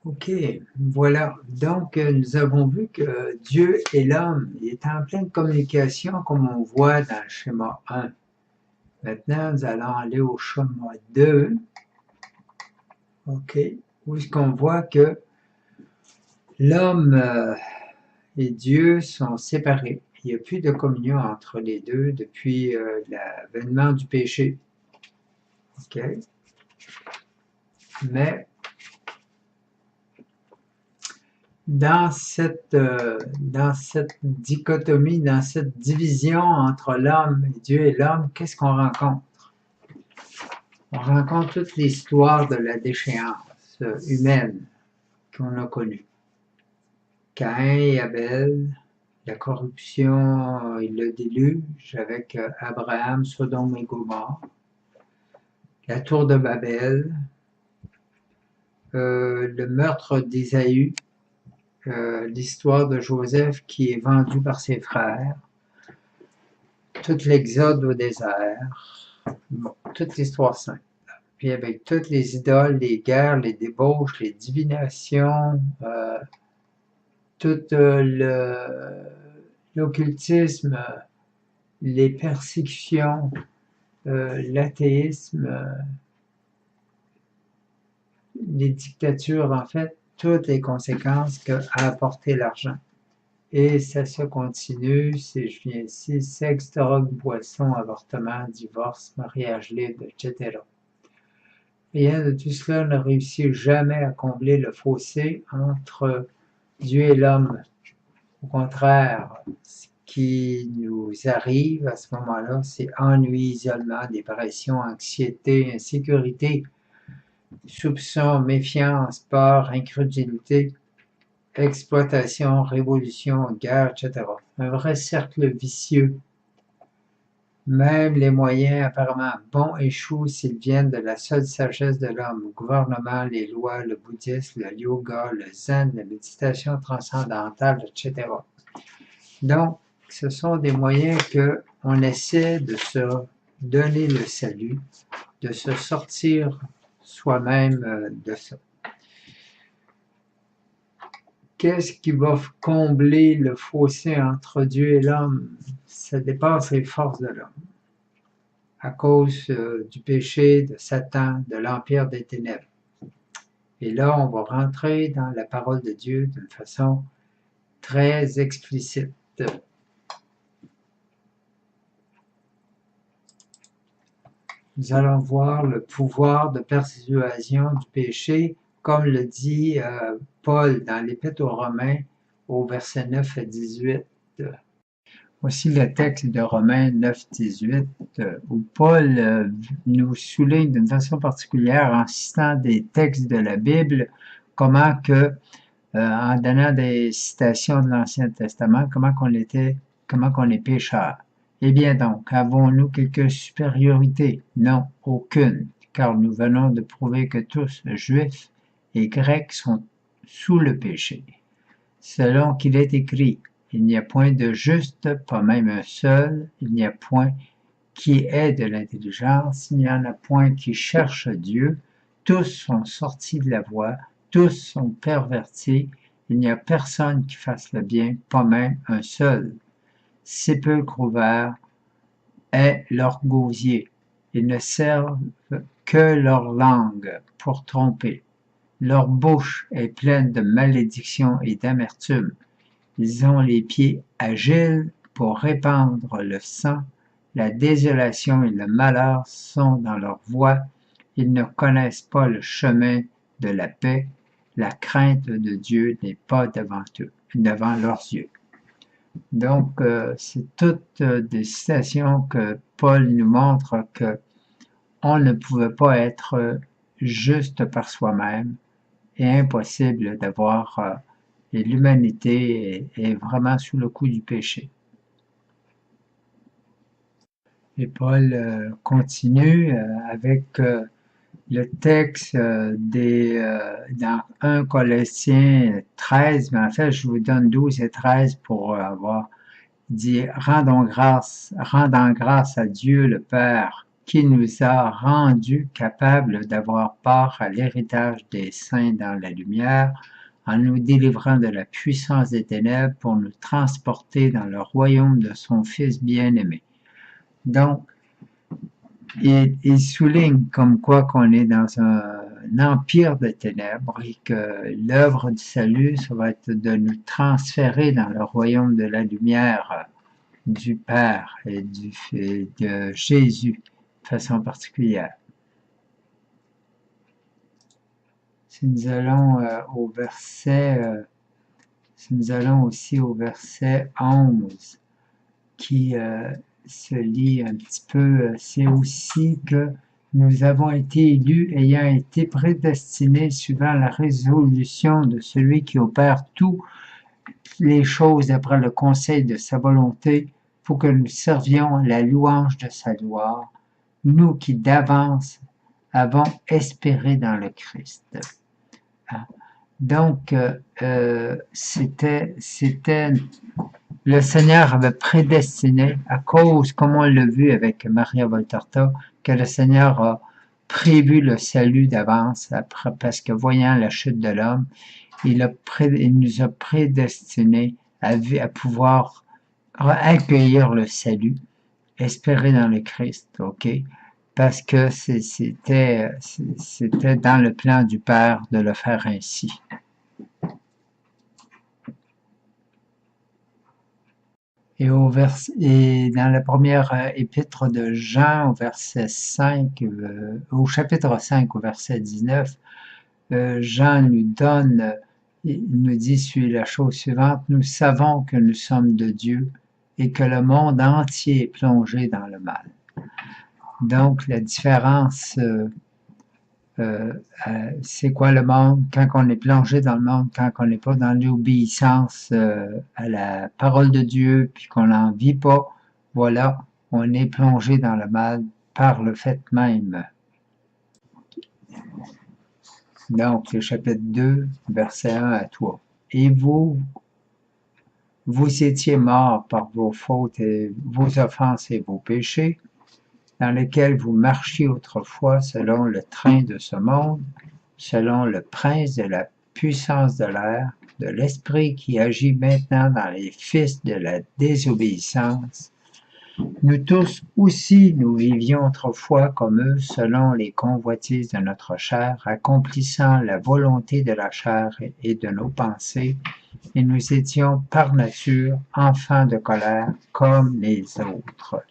OK, voilà. Donc, nous avons vu que Dieu et l'homme étaient en pleine communication, comme on voit dans le schéma 1. Maintenant, nous allons aller au schéma 2. OK, où est-ce qu'on voit que l'homme et Dieu sont séparés. Il n'y a plus de communion entre les deux depuis l'avènement du péché. OK, mais dans cette dichotomie, dans cette division entre l'homme et Dieu et l'homme, qu'est-ce qu'on rencontre? On rencontre toute l'histoire de la déchéance humaine qu'on a connue. Caïn et Abel, la corruption et le déluge avec Abraham, Sodome et Gomorrhe, la tour de Babel, le meurtre d'Ésaü, l'histoire de Joseph qui est vendu par ses frères, tout l'exode au désert, bon, toute l'histoire sainte. Puis avec toutes les idoles, les guerres, les débauches, les divinations, tout l'occultisme, les persécutions, l'athéisme, les dictatures, en fait, toutes les conséquences qu'a apporté l'argent. Et ça se continue, si je viens ici, sexe, drogue, boisson, avortement, divorce, mariage libre, etc. Rien de tout cela ne réussit jamais à combler le fossé entre Dieu et l'homme. Au contraire, ce qui nous arrive à ce moment-là, c'est ennui, isolement, dépression, anxiété, insécurité, soupçon, méfiance, peur, incrédulité, exploitation, révolution, guerre, etc. Un vrai cercle vicieux. Même les moyens apparemment bons échouent s'ils viennent de la seule sagesse de l'homme. Le gouvernement, les lois, le bouddhisme, le yoga, le zen, la méditation transcendantale, etc. Donc, ce sont des moyens qu'on essaie de se donner le salut, de se sortir soi-même de ça. Qu'est-ce qui va combler le fossé entre Dieu et l'homme? Ça dépasse les forces de l'homme. À cause du péché, de Satan, de l'empire des ténèbres. Et là, on va rentrer dans la parole de Dieu d'une façon très explicite. Nous allons voir le pouvoir de persuasion du péché, comme le dit Paul dans l'Épître aux Romains, au verset 9 à 18. Voici le texte de Romains 9, 18, où Paul nous souligne d'une façon particulière, en citant des textes de la Bible, comment que, en donnant des citations de l'Ancien Testament, comment qu'on est pécheur. Eh bien donc, avons-nous quelque supériorité? Non, aucune, car nous venons de prouver que tous, juifs et grecs, sont sous le péché. Selon qu'il est écrit, il n'y a point de juste, pas même un seul, il n'y a point qui ait de l'intelligence, il n'y en a point qui cherche Dieu, tous sont sortis de la voie, tous sont pervertis, il n'y a personne qui fasse le bien, pas même un seul. Sépulcre ouvert est leur gosier, ils ne servent que leur langue pour tromper. Leur bouche est pleine de malédiction et d'amertume. Ils ont les pieds agiles pour répandre le sang. La désolation et le malheur sont dans leur voie. Ils ne connaissent pas le chemin de la paix. La crainte de Dieu n'est pas devant eux, devant leurs yeux. Donc, c'est toutes des citations que Paul nous montre que on ne pouvait pas être juste par soi-même et impossible d'avoir et l'humanité est vraiment sous le coup du péché. Et Paul continue avec le texte dans 1 Colossiens 13, mais en fait je vous donne 12 et 13 pour avoir dit « Rendant grâce à Dieu le Père qui nous a rendus capables d'avoir part à l'héritage des saints dans la lumière, en nous délivrant de la puissance des ténèbres pour nous transporter dans le royaume de son Fils bien-aimé. Donc, il souligne comme quoi qu'on est dans un empire de ténèbres et que l'œuvre du salut, ça va être de nous transférer dans le royaume de la lumière du Père et de Jésus de façon particulière. Si nous allons si nous allons aussi au verset 11, qui se lit un petit peu, c'est aussi que nous avons été élus ayant été prédestinés suivant la résolution de celui qui opère toutes les choses après le conseil de sa volonté, pour que nous servions la louange de sa gloire, nous qui d'avance avons espéré dans le Christ. Donc, c'était le Seigneur avait prédestiné, à cause, comme on l'a vu avec Maria Voltarta, que le Seigneur a prévu le salut d'avance, parce que voyant la chute de l'homme, il nous a prédestinés à pouvoir accueillir le salut, espérer dans le Christ, ok? Parce que c'était dans le plan du Père de le faire ainsi. Et dans la première épître de Jean, au chapitre 5, au verset 19, Jean nous dit la chose suivante: nous savons que nous sommes de Dieu et que le monde entier est plongé dans le mal. Donc, la différence, c'est quoi le monde? Quand on est plongé dans le monde, quand on n'est pas dans l'obéissance à la parole de Dieu, puis qu'on n'en vit pas, voilà, on est plongé dans le mal par le fait même. Donc, le chapitre 2, verset 1 à 3. Et vous étiez morts par vos fautes et vos offenses et vos péchés, dans lesquels vous marchiez autrefois selon le train de ce monde, selon le prince de la puissance de l'air, de l'esprit qui agit maintenant dans les fils de la désobéissance. Nous tous aussi, nous vivions autrefois comme eux, selon les convoitises de notre chair, accomplissant la volonté de la chair et de nos pensées, et nous étions par nature enfants de colère comme les autres.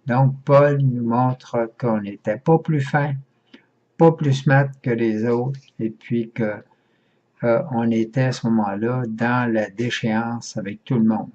Donc, Paul nous montre qu'on n'était pas plus fin, pas plus smart que les autres, et puis qu'on était à ce moment-là dans la déchéance avec tout le monde.